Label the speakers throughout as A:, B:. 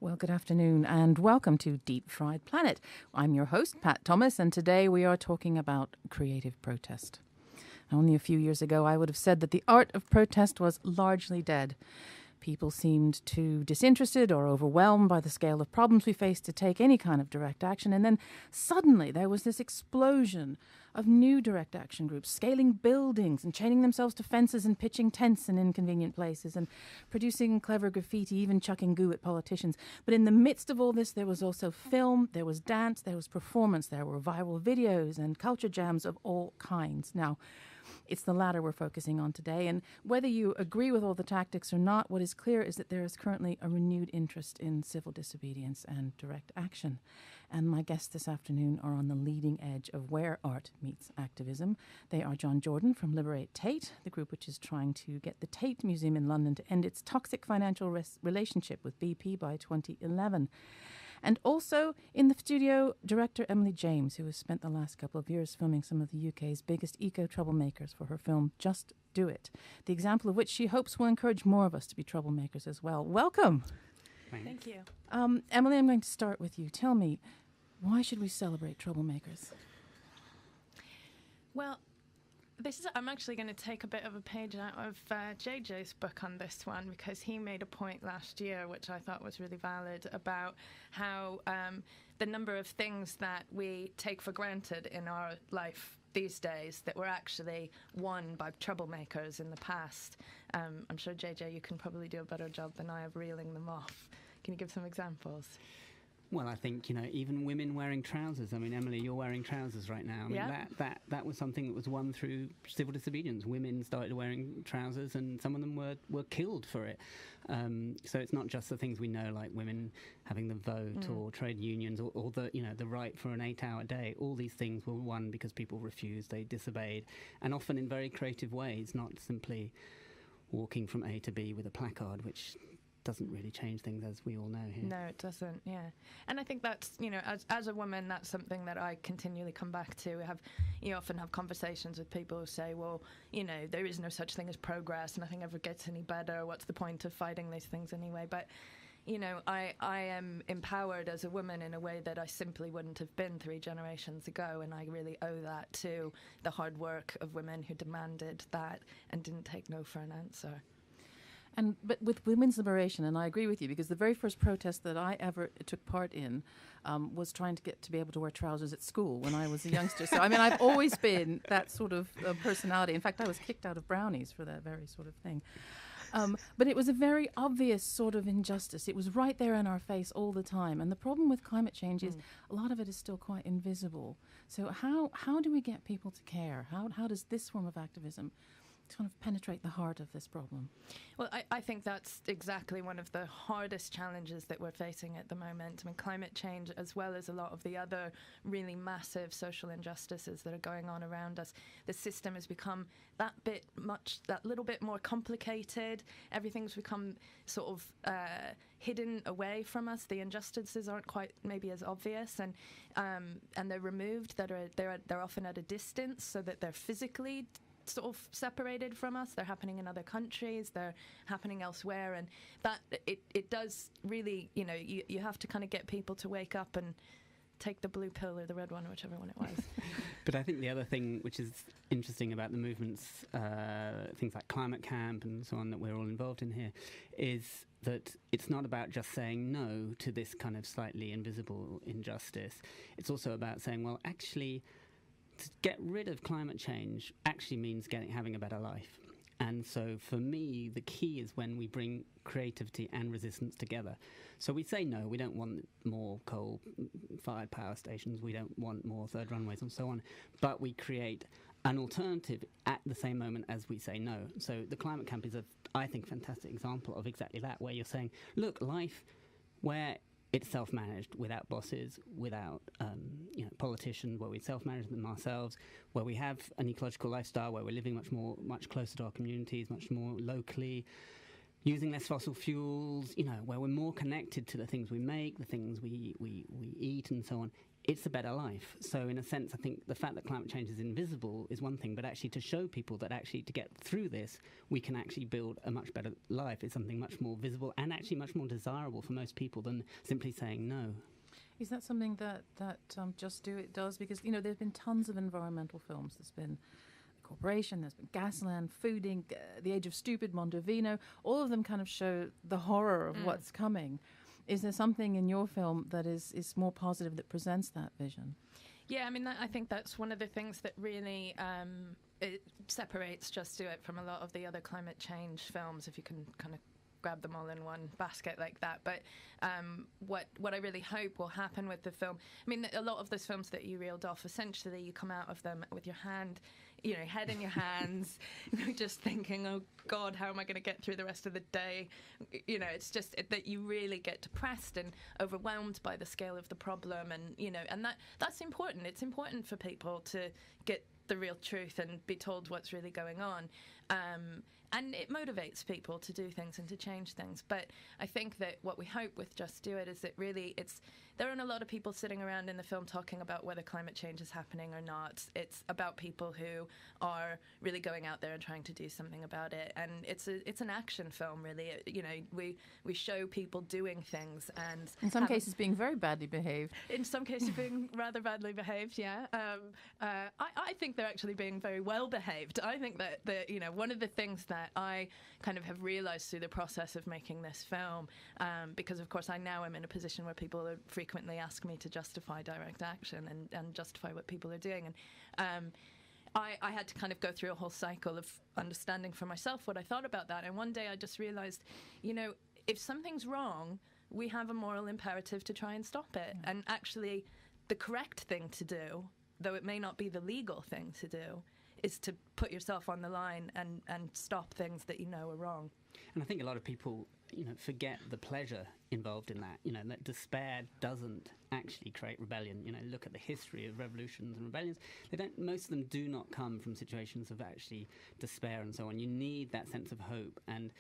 A: Well, good afternoon and welcome to Deep Fried Planet. I'm your host, Pat Thomas, and today we are talking about creative protest. Only a few years ago, I would have said that the art of protest was largely dead. People seemed too disinterested or overwhelmed by the scale of problems we faced to take any kind of direct action. And then suddenly there was this explosion of new direct action groups scaling buildings and chaining themselves to fences and pitching tents in inconvenient places and producing clever graffiti, even chucking goo at politicians. But in the midst of all this, there was also film, there was dance, there was performance, there were viral videos and culture jams of all kinds. Now, it's the latter we're focusing on today, and whether you agree with all the tactics or not, what is clear is that there is currently a renewed interest in civil disobedience and direct action. And my guests this afternoon are on the leading edge of where art meets activism. They are John Jordan from Liberate, Tate, the group which is trying to get the Tate Museum in London to end its toxic financial relationship with BP by 2011. And also in the studio, director Emily James, who has spent the last couple of years filming some of the UK's biggest eco-troublemakers for her film Just Do It, the example of which she hopes will encourage more of us to be troublemakers as well. Welcome.
B: Thank you.
A: Emily, I'm going to start with you. Tell me, why should we celebrate troublemakers?
B: Well, I'm actually going to take a bit of a page out of JJ's book on this one, because he made a point last year, which I thought was really valid, about how the number of things that we take for granted in our life these days that were actually won by troublemakers in the past. I'm sure, JJ, you can probably do a better job than I of reeling them off. Can you give some examples?
C: Well, I think, even women wearing trousers. I mean, Emily, you're wearing trousers right now. I mean, that was something that was won through civil disobedience. Women started wearing trousers, and some of them were killed for it. So it's not just the things we know, like women having the vote or trade unions or the right for an 8-hour day. All these things were won because people refused, they disobeyed, and often in very creative ways, not simply walking from A to B with a placard, which doesn't really change things, as we all know here.
B: No, it doesn't, yeah. And I think that's, as a woman, that's something that I continually come back to. You often have conversations with people who say, well, there is no such thing as progress, nothing ever gets any better, what's the point of fighting these things anyway? But, I am empowered as a woman in a way that I simply wouldn't have been 3 generations ago, and I really owe that to the hard work of women who demanded that and didn't take no for an answer.
A: But with women's liberation, and I agree with you, because the very first protest that I ever took part in was trying to get to be able to wear trousers at school when I was a youngster. So, I've always been that sort of personality. In fact, I was kicked out of Brownies for that very sort of thing. But it was a very obvious sort of injustice. It was right there in our face all the time. And the problem with climate change is a lot of it is still quite invisible. So how do we get people to care? How does this form of activism kind of penetrate the heart of this problem?
B: Well, I think that's exactly one of the hardest challenges that we're facing at the moment. Climate change, as well as a lot of the other really massive social injustices that are going on around us, the system has become that little bit more complicated. Everything's become sort of hidden away from us. The injustices aren't quite maybe as obvious, and they're removed. They're often at a distance, so that they're physically sort of separated from us. They're happening in other countries, they're happening elsewhere, and that it does really, you have to kind of get people to wake up and take the blue pill or the red one, whichever one it was.
C: But I think the other thing which is interesting about the movements, things like Climate Camp and so on that we're all involved in here, is that it's not about just saying no to this kind of slightly invisible injustice. It's also about saying, well, actually, to get rid of climate change actually means having a better life. And so for me, the key is when we bring creativity and resistance together. So we say no, we don't want more coal-fired power stations, we don't want more third runways and so on, but we create an alternative at the same moment as we say no. So the Climate Camp is I think, fantastic example of exactly that, where you're saying, look, life where it's self-managed, without bosses, without politicians, where we self-manage them ourselves, where we have an ecological lifestyle, where we're living much closer to our communities, much more locally. using less fossil fuels, where we're more connected to the things we make, the things we eat and so on, it's a better life. So in a sense, I think the fact that climate change is invisible is one thing, but actually to show people that actually to get through this, we can actually build a much better life is something much more visible and actually much more desirable for most people than simply saying no.
A: Is that something that Just Do It does? Because, there have been tons of environmental films. There's been Corporation, there's been Gasland, Fooding, The Age of Stupid, Mondovino. All of them kind of show the horror of what's coming. Is there something in your film that is more positive, that presents that vision?
B: Yeah, I mean, I think that's one of the things that really it separates Just Do It from a lot of the other climate change films, if you can kind of grab them all in one basket like that. But what I really hope will happen with the film, I mean, a lot of those films that you reeled off, essentially you come out of them with your head in your hands, just thinking, oh God, how am I going to get through the rest of the day? It's just that you really get depressed and overwhelmed by the scale of the problem, and that's important. It's important for people to get the real truth and be told what's really going on. And it motivates people to do things and to change things. But I think that what we hope with Just Do It is that really there aren't a lot of people sitting around in the film talking about whether climate change is happening or not. It's about people who are really going out there and trying to do something about it. And it's an action film, really. We show people doing things, and
A: in some cases being very badly behaved.
B: In some cases being rather badly behaved, yeah. I think they're actually being very well behaved. I think that one of the things that I kind of have realized through the process of making this film, because of course I now am in a position where people frequently ask me to justify direct action and justify what people are doing, and I had to kind of go through a whole cycle of understanding for myself what I thought about that. And one day I just realized, if something's wrong, we have a moral imperative to try and stop it. And actually the correct thing to do, though it may not be the legal thing to do, is to put yourself on the line and stop things that are wrong.
C: And I think a lot of people, forget the pleasure involved in that. That despair doesn't actually create rebellion. Look at the history of revolutions and rebellions. Most of them do not come from situations of actually despair and so on. You need that sense of hope, and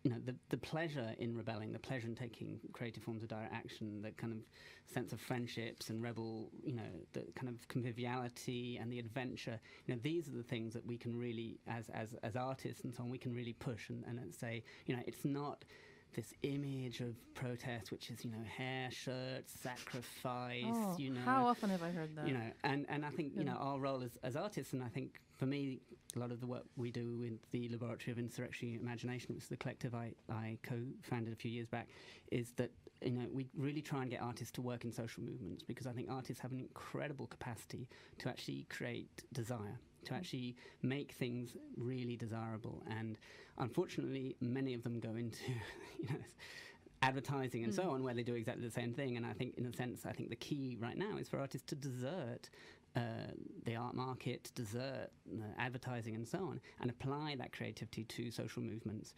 C: the pleasure in rebelling, the pleasure in taking creative forms of direct action, the kind of sense of friendships and rebel, the kind of conviviality and the adventure, these are the things that we can really, as artists and so on, we can really push and say, it's not this image of protest, which is, hair, shirts, sacrifice,
A: How often have I heard that?
C: And I think, our role as artists, and I think for me, a lot of the work we do with the Laboratory of Insurrectionary Imagination, which is the collective I co-founded a few years back, is that, we really try and get artists to work in social movements, because I think artists have an incredible capacity to actually create desire, to actually make things really desirable. And unfortunately, many of them go into, advertising and so on, where they do exactly the same thing. And I think, in a sense, the key right now is for artists to desert the art market, desert advertising and so on, and apply that creativity to social movements,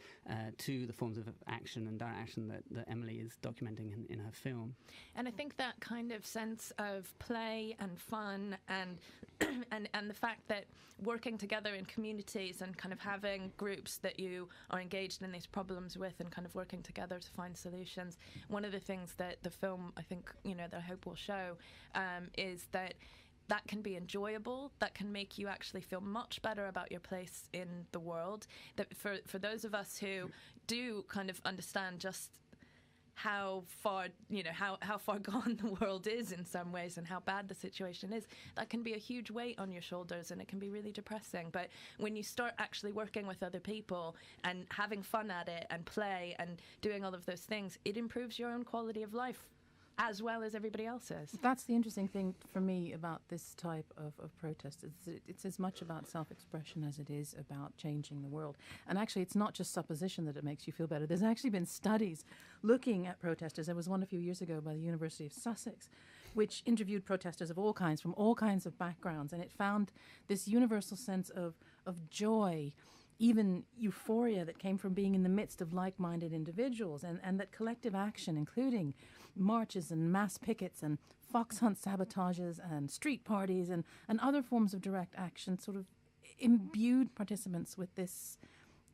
C: to the forms of action and direct action that Emily is documenting in her film.
B: And I think that kind of sense of play and fun and and the fact that working together in communities and kind of having groups that you are engaged in these problems with and kind of working together to find solutions. One of the things that the film, I think, that I hope will show is that can be enjoyable, that can make you actually feel much better about your place in the world. That for those of us who do kind of understand just how far, how far gone the world is in some ways and how bad the situation is, that can be a huge weight on your shoulders and it can be really depressing. But when you start actually working with other people and having fun at it and play and doing all of those things, it improves your own quality of life as well as everybody else's. That's
A: the interesting thing for me about this type of protest. It's as much about self-expression as it is about changing the world. And actually, it's not just supposition that it makes you feel better. There's actually been studies looking at protesters. There was one a few years ago by the University of Sussex, which interviewed protesters of all kinds, from all kinds of backgrounds, and it found this universal sense of joy, even euphoria that came from being in the midst of like-minded individuals, and that collective action, including marches and mass pickets and fox hunt sabotages and street parties and other forms of direct action, sort of imbued participants with this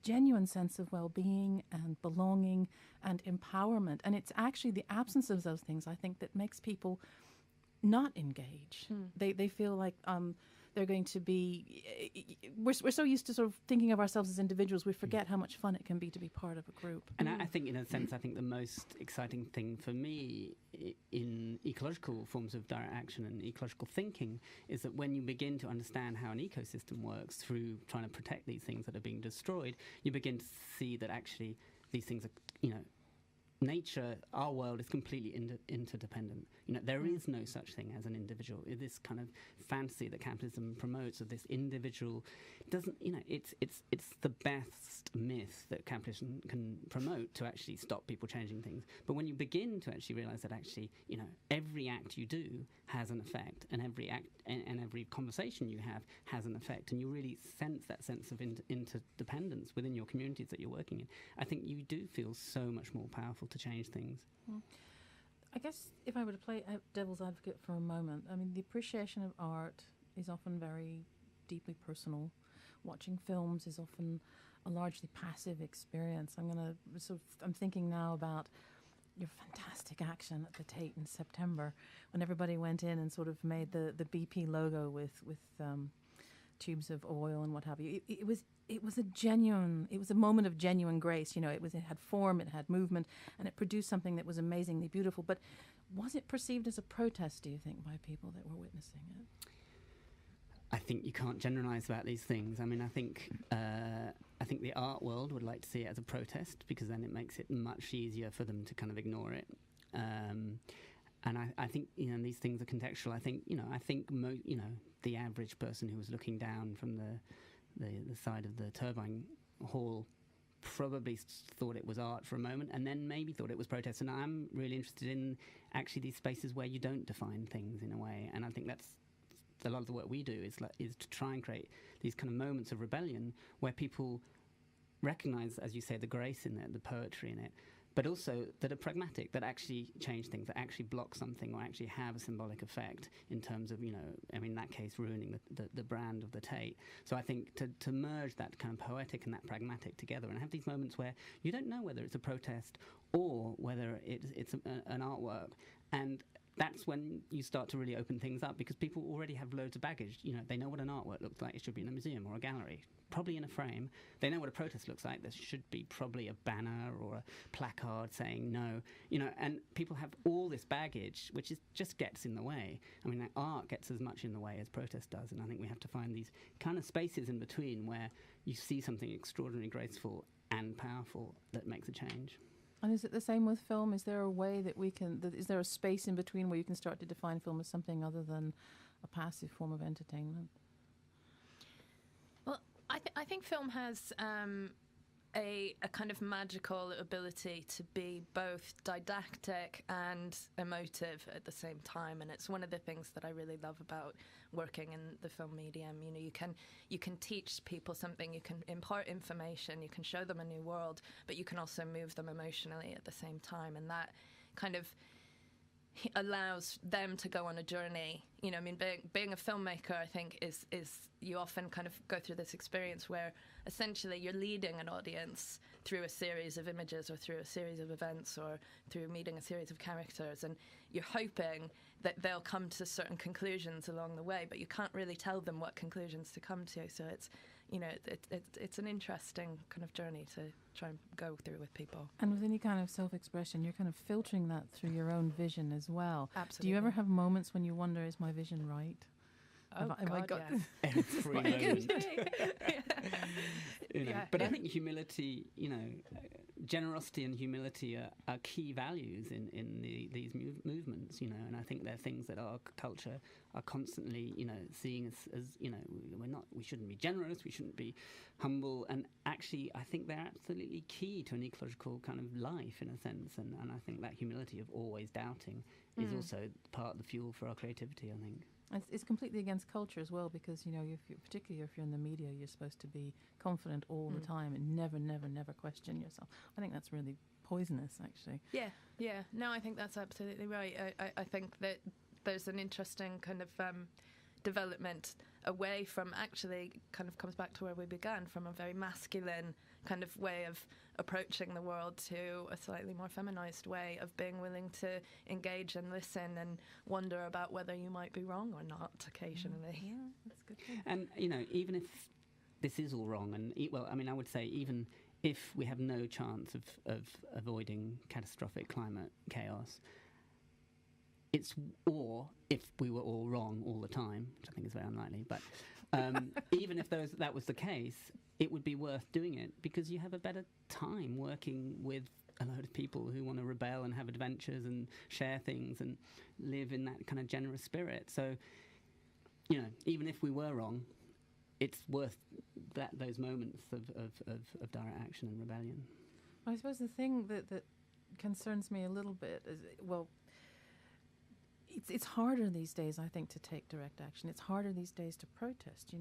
A: genuine sense of well-being and belonging and empowerment. And it's actually the absence of those things, I think, that makes people not engage. They feel like they're going to be... We're so used to sort of thinking of ourselves as individuals, we forget how much fun it can be to be part of a group.
C: And I think, in a sense, I think the most exciting thing for me in ecological forms of direct action and ecological thinking is that when you begin to understand how an ecosystem works through trying to protect these things that are being destroyed, you begin to see that actually these things are, nature, our world is completely interdependent. There is no such thing as an individual. This kind of fantasy that capitalism promotes of this individual doesn't, it's the best myth that capitalism can promote to actually stop people changing things. But when you begin to actually realize that actually, every act you do has an effect, and every act and every conversation you have has an effect, and you really sense that sense of interdependence within your communities that you're working in, I think you do feel so much more powerful to change things.
A: I guess if I were to play devil's advocate for a moment, I mean, the appreciation of art is often very deeply personal. Watching films is often a largely passive experience. I'm thinking now about your fantastic action at the Tate in September, when everybody went in and sort of made the BP logo with tubes of oil and what have you. It was a moment of genuine grace. It had form, it had movement, and it produced something that was amazingly beautiful. But was it perceived as a protest, do you think, by people that were witnessing it?
C: I think you can't generalize about these things. I mean, I think the art world would like to see it as a protest, because then it makes it much easier for them to kind of ignore it. And I think these things are contextual. I think the average person who was looking down from the side of the turbine hall probably thought it was art for a moment, and then maybe thought it was protest. And I'm really interested in actually these spaces where you don't define things in a way. And I think that's a lot of the work we do is to try and create these kind of moments of rebellion where people recognize, as you say, the grace in it, the poetry in it, but also that are pragmatic, that actually change things, that actually block something or actually have a symbolic effect in terms of, in that case, ruining the brand of the Tate. So I think to merge that kind of poetic and that pragmatic together and have these moments where you don't know whether it's a protest or whether it's an artwork, and that's when you start to really open things up, because people already have loads of baggage. They know what an artwork looks like. It should be in a museum or a gallery, probably in a frame. They know what a protest looks like. There should be probably a banner or a placard saying no. And people have all this baggage, which just gets in the way. I mean, art gets as much in the way as protest does, and I think we have to find these kind of spaces in between where you see something extraordinarily graceful and powerful that makes a change.
A: And is it the same with film? Is there a way that is there a space in between where you can start to define film as something other than a passive form of entertainment?
B: Well, I think film has a kind of magical ability to be both didactic and emotive at the same time, and it's one of the things that I really love about working in the film medium. You can teach people something, you can impart information, you can show them a new world, but you can also move them emotionally at the same time, and that kind of allows them to go on a journey. Being a filmmaker, I think, is you often kind of go through this experience where essentially you're leading an audience through a series of images or through a series of events or through meeting a series of characters, and you're hoping that they'll come to certain conclusions along the way, but you can't really tell them what conclusions to come to. So it's an interesting kind of journey to try and go through with people.
A: And with any kind of self-expression, you're kind of filtering that through your own vision as well.
B: Absolutely.
A: Do you ever have moments when you wonder, is my vision right?
B: Oh,
A: have I got
B: yes.
C: Every moment.
B: Yeah.
C: But I think humility, generosity and humility are key values in these movements, and I think they're things that our culture are constantly, seeing as we shouldn't be generous, we shouldn't be humble, and actually I think they're absolutely key to an ecological kind of life in a sense, and I think that humility of always doubting is also part of the fuel for our creativity, I think.
A: It's completely against culture as well, because particularly if you're in the media, you're supposed to be confident all the time and never question yourself. I think that's really poisonous, actually.
B: Yeah. No, I think that's absolutely right. I think that there's an interesting kind of development away from, actually kind of comes back to where we began, from a very masculine kind of way of approaching the world to a slightly more feminized way of being willing to engage and listen and wonder about whether you might be wrong or not occasionally.
A: Yeah, that's a good point.
C: And, even if this is all wrong, and, I would say even if we have no chance of avoiding catastrophic climate chaos, or if we were all wrong all the time, which I think is very unlikely, but even if that was the case, it would be worth doing it because you have a better time working with a load of people who want to rebel and have adventures and share things and live in that kind of generous spirit. So, even if we were wrong, it's worth those moments of direct action and rebellion.
A: I suppose the thing that concerns me a little bit is, it's harder these days, I think, to take direct action. It's harder these days to protest.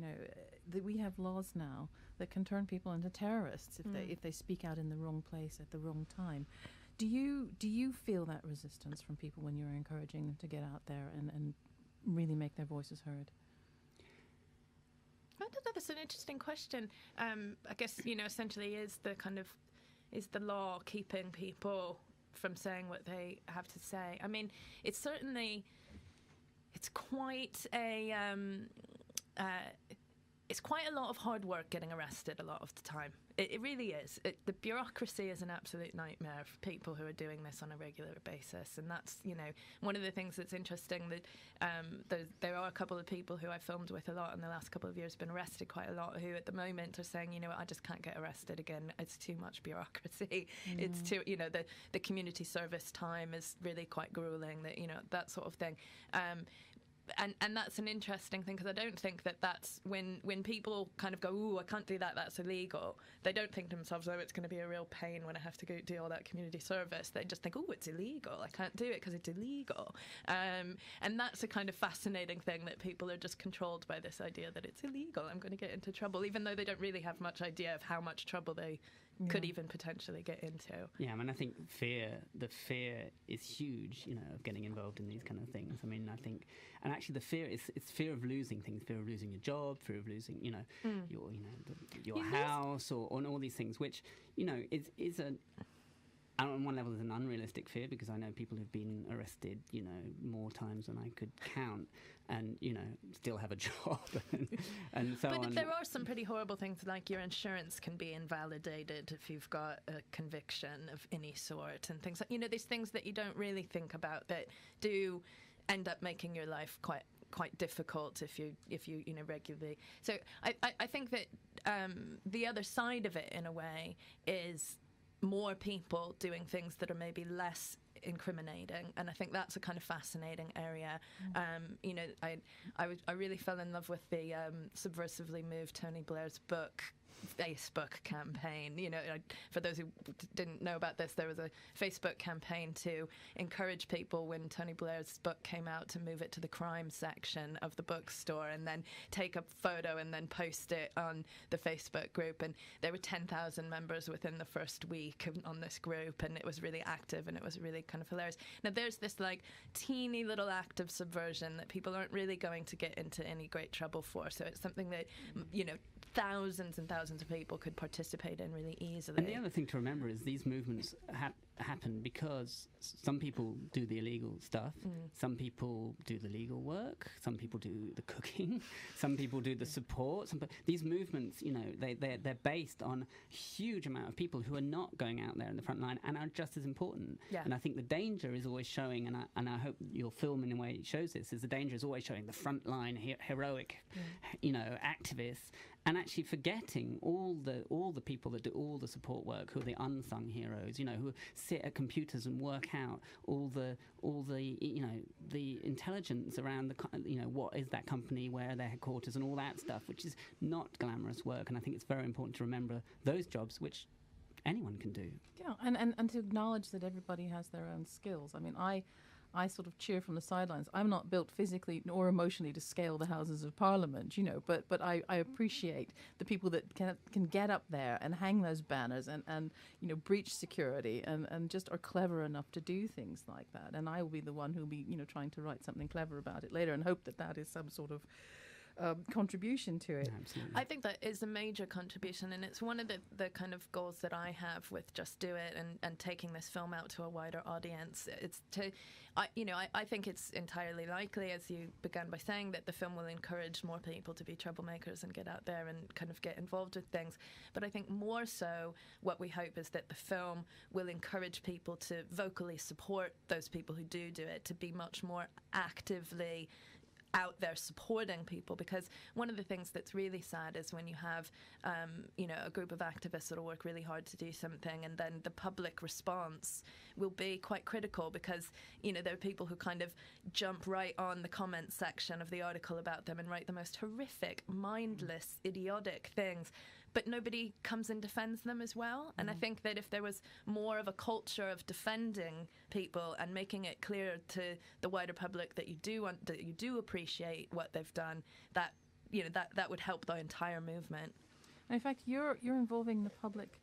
A: We have laws now that can turn people into terrorists if they speak out in the wrong place at the wrong time. Do you feel that resistance from people when you're encouraging them to get out there and really make their voices heard?
B: I don't know. That's an interesting question. I guess essentially is the law keeping people from saying what they have to say? I mean, it's quite a lot of hard work getting arrested a lot of the time. It really is. The bureaucracy is an absolute nightmare for people who are doing this on a regular basis. And that's, one of the things that's interesting that there are a couple of people who I filmed with a lot in the last couple of years, been arrested quite a lot, who at the moment are saying, I just can't get arrested again. It's too much bureaucracy. Mm. It's too, the community service time is really quite grueling, that sort of thing. And that's an interesting thing because I don't think that's when people kind of go, ooh, I can't do that, that's illegal. They don't think to themselves, oh, it's going to be a real pain when I have to go do all that community service. They just think, oh, it's illegal. I can't do it because it's illegal. And that's a kind of fascinating thing that people are just controlled by this idea that it's illegal. I'm going to get into trouble, even though they don't really have much idea of how much trouble they could even potentially get into.
C: Yeah, I think the fear is huge, of getting involved in these kind of things. And actually the fear it's fear of losing things, fear of losing your job, fear of losing, your house or all these things, which, is on one level is an unrealistic fear because I know people who've been arrested, more times than I could count and, still have a job and so on.
B: But there are some pretty horrible things, like your insurance can be invalidated if you've got a conviction of any sort and things like, these things that you don't really think about that do end up making your life quite difficult if you regularly. So I think that the other side of it, in a way, is more people doing things that are maybe less incriminating, and I think that's a kind of fascinating area. I really fell in love with the subversively moved Tony Blair's book Facebook campaign. For those who didn't know about this, there was a Facebook campaign to encourage people when Tony Blair's book came out to move it to the crime section of the bookstore and then take a photo and then post it on the Facebook group. And there were 10,000 members within the first week on this group, and it was really active and it was really kind of hilarious. Now there's this teeny little act of subversion that people aren't really going to get into any great trouble for. So it's something that thousands and thousands of people could participate in really easily.
C: And the other thing to remember is these movements happen because some people do the illegal stuff, some people do the legal work, some people do the cooking, some people do the support. These movements, they're based on a huge amount of people who are not going out there in the front line and are just as important. Yeah. And I think the danger is always showing, and I hope your film in a way shows this, is the danger is always showing the front line heroic, activists, and actually forgetting all the people that do all the support work, who are the unsung heroes, who sit at computers and work out all the the intelligence around what is that company, where are their headquarters, and all that stuff, which is not glamorous work. And I think it's very important to remember those jobs, which anyone can do.
A: Yeah, and to acknowledge that everybody has their own skills. I sort of cheer from the sidelines. I'm not built physically nor emotionally to scale the Houses of Parliament, but I appreciate the people that can get up there and hang those banners and breach security and just are clever enough to do things like that. And I will be the one who will be, trying to write something clever about it later and hope that is some sort of contribution to it.
C: Absolutely.
B: I think that is a major contribution, and it's one of the kind of goals that I have with Just Do It and taking this film out to a wider audience. It's to, I think it's entirely likely, as you began by saying, that the film will encourage more people to be troublemakers and get out there and kind of get involved with things. But I think more so what we hope is that the film will encourage people to vocally support those people who do it, to be much more actively out there supporting people, because one of the things that's really sad is when you have a group of activists that'll work really hard to do something, and then the public response will be quite critical, because there are people who kind of jump right on the comments section of the article about them and write the most horrific, mindless, idiotic things, but nobody comes and defends them as well. And I think that if there was more of a culture of defending people and making it clear to the wider public that you do appreciate what they've done, that would help the entire movement.
A: And in fact, you're involving the public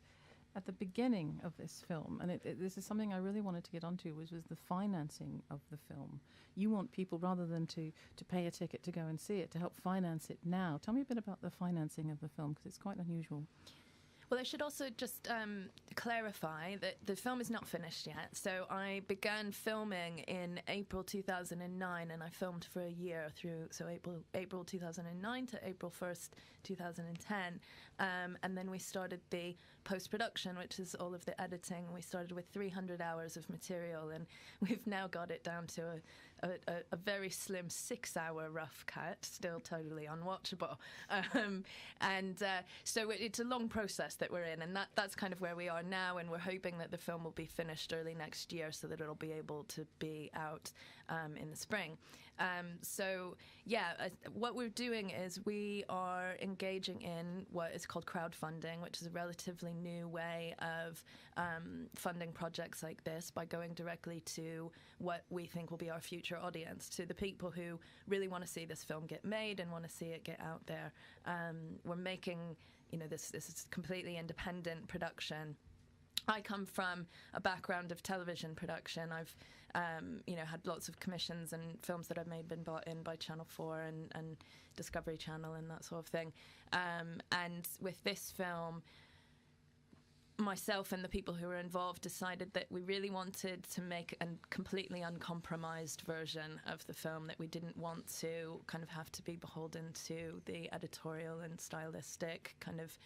A: at the beginning of this film, and this is something I really wanted to get onto, was the financing of the film. You want people, rather than to pay a ticket to go and see it, to help finance it now. Tell me a bit about the financing of the film, because it's quite unusual.
B: Well, I should also just clarify that the film is not finished yet. So I began filming in April 2009, and I filmed for a year April 2009 to April 1st, 2010. And then we started the post-production, which is all of the editing. We started with 300 hours of material, and we've now got it down to a very slim 6-hour rough cut, still totally unwatchable. So it's a long process that we're in, and that's kind of where we are now, and we're hoping that the film will be finished early next year so that it'll be able to be out in the spring. What we're doing is we are engaging in what is called crowdfunding, which is a relatively new way of funding projects like this by going directly to what we think will be our future audience, to the people who really want to see this film get made and want to see it get out there. We're making, this is completely independent production. I come from a background of television production. I've, had lots of commissions, and films that I've made been bought in by Channel 4 and Discovery Channel and that sort of thing. And with this film, myself and the people who were involved decided that we really wanted to make a completely uncompromised version of the film, that we didn't want to kind of have to be beholden to the editorial and stylistic kind of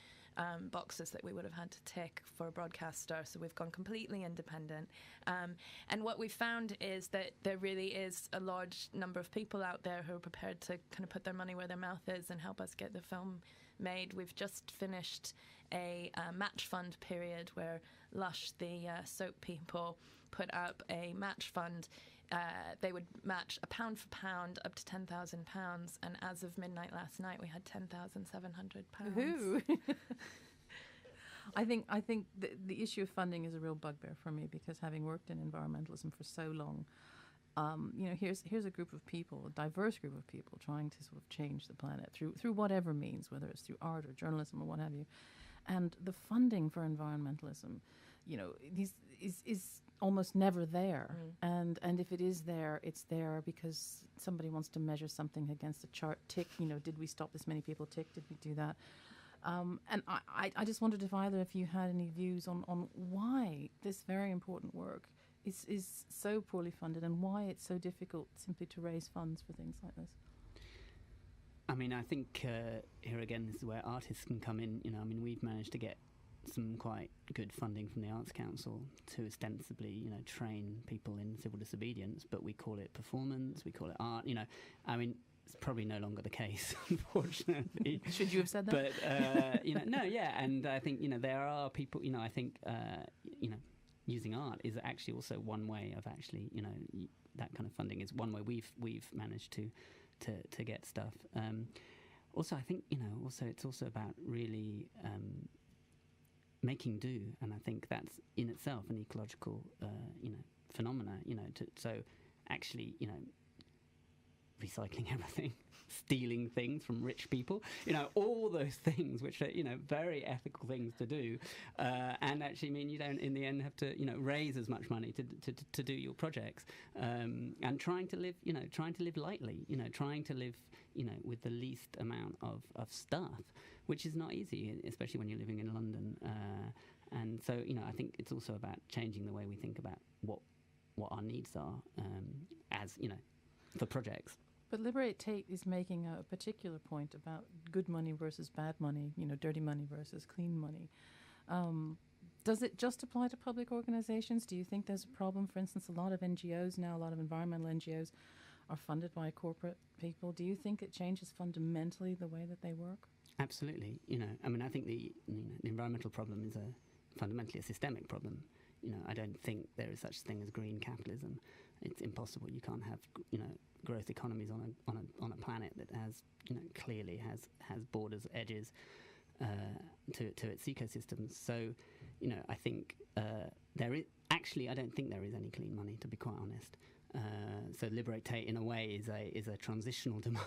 B: boxes that we would have had to tick for a broadcaster. So we've gone completely independent. And what we found is that there really is a large number of people out there who are prepared to kind of put their money where their mouth is and help us get the film made. We've just finished a match fund period where Lush, the soap people, put up a match fund. They would match £1 for £1 up to £10,000, and as of midnight last night, we had £10,700.
A: I think the issue of funding is a real bugbear for me, because having worked in environmentalism for so long, here's a group of people, a diverse group of people, trying to sort of change the planet through whatever means, whether it's through art or journalism or what have you, and the funding for environmentalism, is almost never there. And if it is there, it's there because somebody wants to measure something against a chart tick. Did we stop this many people tick? Did we do that? And I just wondered if either of you had any views on why this very important work is so poorly funded, and why it's so difficult simply to raise funds for things like this.
C: I mean, I think here again, this is where artists can come in. We've managed to get some quite good funding from the Arts Council to ostensibly, train people in civil disobedience, but we call it performance, we call it art. It's probably no longer the case, unfortunately.
A: Should you have said that?
C: But, no, yeah, and I think, there are people, I think, using art is actually also one way of actually, that kind of funding is one way we've managed to get stuff. Also, I think, it's also about really making do, and I think that's in itself an ecological, phenomena. So actually, recycling everything, stealing things from rich people, all those things which are, very ethical things to do, and actually mean you don't in the end have to, raise as much money to do your projects, and trying to live lightly, trying to live, with the least amount of stuff, which is not easy, especially when you're living in London. And so, I think it's also about changing the way we think about what our needs are, as, for projects.
A: But Liberate Tate is making a particular point about good money versus bad money, dirty money versus clean money. Does it just apply to public organizations? Do you think there's a problem? For instance, a lot of NGOs now, a lot of environmental NGOs are funded by corporate people. Do you think it changes fundamentally the way that they work?
C: Absolutely. I think the environmental problem is fundamentally a systemic problem. I don't think there is such thing as green capitalism. It's impossible. You can't have, growth economies on a planet that has, clearly has borders, edges to its ecosystems. So, I think there is actually. I don't think there is any clean money, to be quite honest. So Liberate Tate, in a way, is a transitional demand.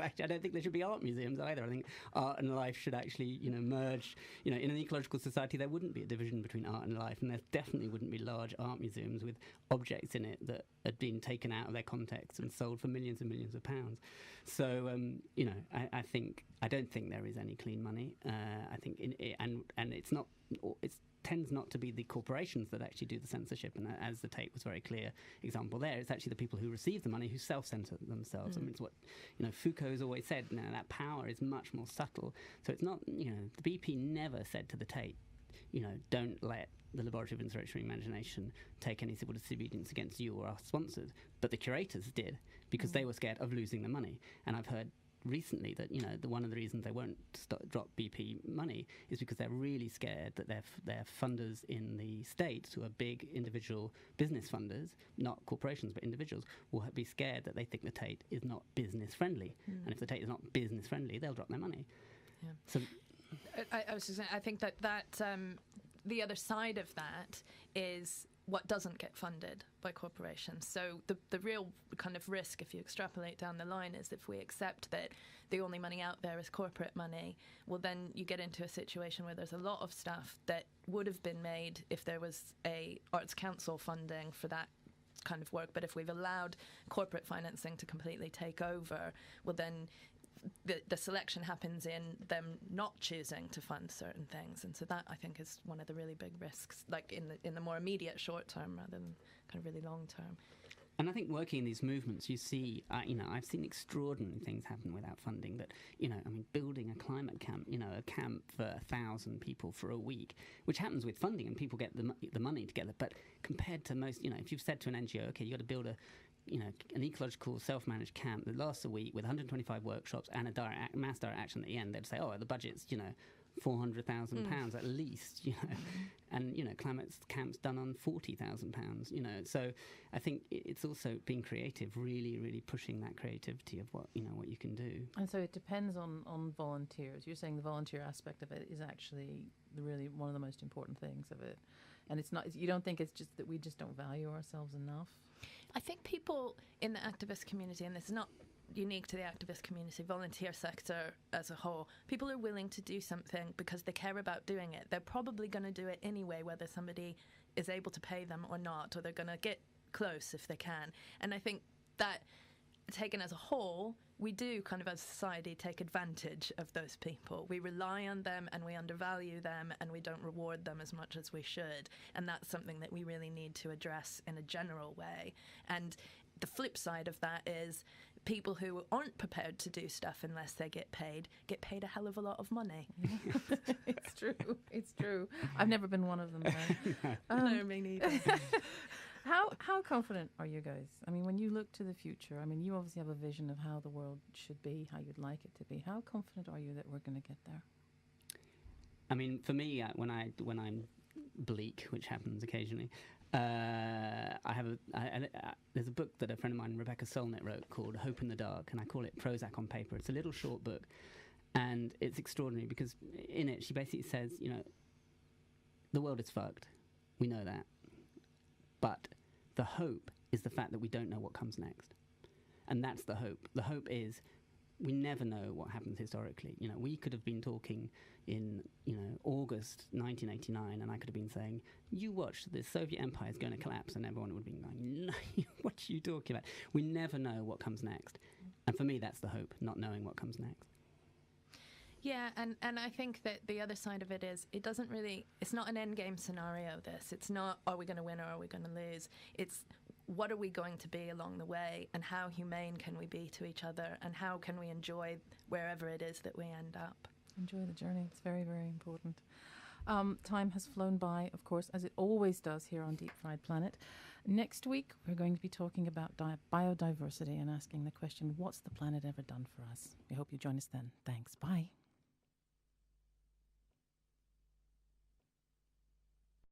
C: Actually, I don't think there should be art museums either. I think art and life should actually, merge. In an ecological society, there wouldn't be a division between art and life, and there definitely wouldn't be large art museums with objects in it that had been taken out of their context and sold for millions and millions of pounds. So, I don't think there is any clean money. I think, and it's not. It tends not to be the corporations that actually do the censorship, and as the Tate was very clear example there, it's actually the people who receive the money who self-censor themselves. I mean, it's what Foucault's always said. That power is much more subtle. So it's not. The BP never said to the Tate, don't let the Laboratory of Insurrectionary Imagination take any civil disobedience against you or our sponsors. But the curators did, because they were scared of losing the money. And I've heard recently that one of the reasons they won't drop BP money is because they're really scared that their funders in the States, who are big individual business funders, not corporations but individuals, will be scared that they think the Tate is not business friendly, and if the Tate is not business friendly, they'll drop their money. Yeah. So
B: I was just saying, I think that the other side of that is what doesn't get funded by corporations. So the real kind of risk, if you extrapolate down the line, is if we accept that the only money out there is corporate money, well, then you get into a situation where there's a lot of stuff that would have been made if there was a Arts Council funding for that kind of work. But if we've allowed corporate financing to completely take over, well, then the selection happens in them not choosing to fund certain things, and so that, I think, is one of the really big risks, like in the more immediate short term rather than kind of really long term.
C: And I think working in these movements, you see, I've seen extraordinary things happen without funding. That, building a climate camp, a camp for 1,000 people for a week, which happens with funding, and people get the money together. But compared to most, if you've said to an NGO, okay, you got to build an ecological self-managed camp that lasts a week with 125 workshops and a mass direct action at the end, they'd say, the budget's, £400,000 at least, and, climate camp's done on £40,000, So I think it's also being creative, really, really pushing that creativity of what you can do.
A: And so it depends on volunteers. You're saying the volunteer aspect of it is actually really one of the most important things of it. And it's not, you don't think it's just that we just don't value ourselves enough?
B: I think people in the activist community, and this is not unique to the activist community, volunteer sector as a whole, people are willing to do something because they care about doing it. They're probably going to do it anyway, whether somebody is able to pay them or not, or they're going to get close if they can. And I think that, taken as a whole, we do kind of as a society take advantage of those people. We rely on them and we undervalue them and we don't reward them as much as we should. And that's something that we really need to address in a general way. And the flip side of that is people who aren't prepared to do stuff unless they get paid a hell of a lot of money.
A: It's true. It's true. I've never been one of them, though.
B: No, me neither.
A: How confident are you guys? I mean, when you look to the future, I mean, you obviously have a vision of how the world should be, how you'd like it to be. How confident are you that we're going to get there?
C: I mean, for me, when I'm bleak, which happens occasionally, there's a book that a friend of mine, Rebecca Solnit, wrote called Hope in the Dark, and I call it Prozac on Paper. It's a little short book, and it's extraordinary because in it she basically says, the world is fucked. We know that. But the hope is the fact that we don't know what comes next. And that's the hope. The hope is we never know what happens historically. You know, we could have been talking in, August 1989, and I could have been saying, you watch, the Soviet Empire is going to collapse, and everyone would have been going, no, what are you talking about? We never know what comes next. And for me, that's the hope, not knowing what comes next.
B: Yeah, and I think that the other side of it is it's not an end game scenario, this. It's not, are we going to win or are we going to lose? It's, what are we going to be along the way, and how humane can we be to each other, and how can we enjoy wherever it is that we end up?
A: Enjoy the journey. It's very, very important. Time has flown by, of course, as it always does here on Deep Fried Planet. Next week, we're going to be talking about biodiversity and asking the question, what's the planet ever done for us? We hope you join us then. Thanks. Bye.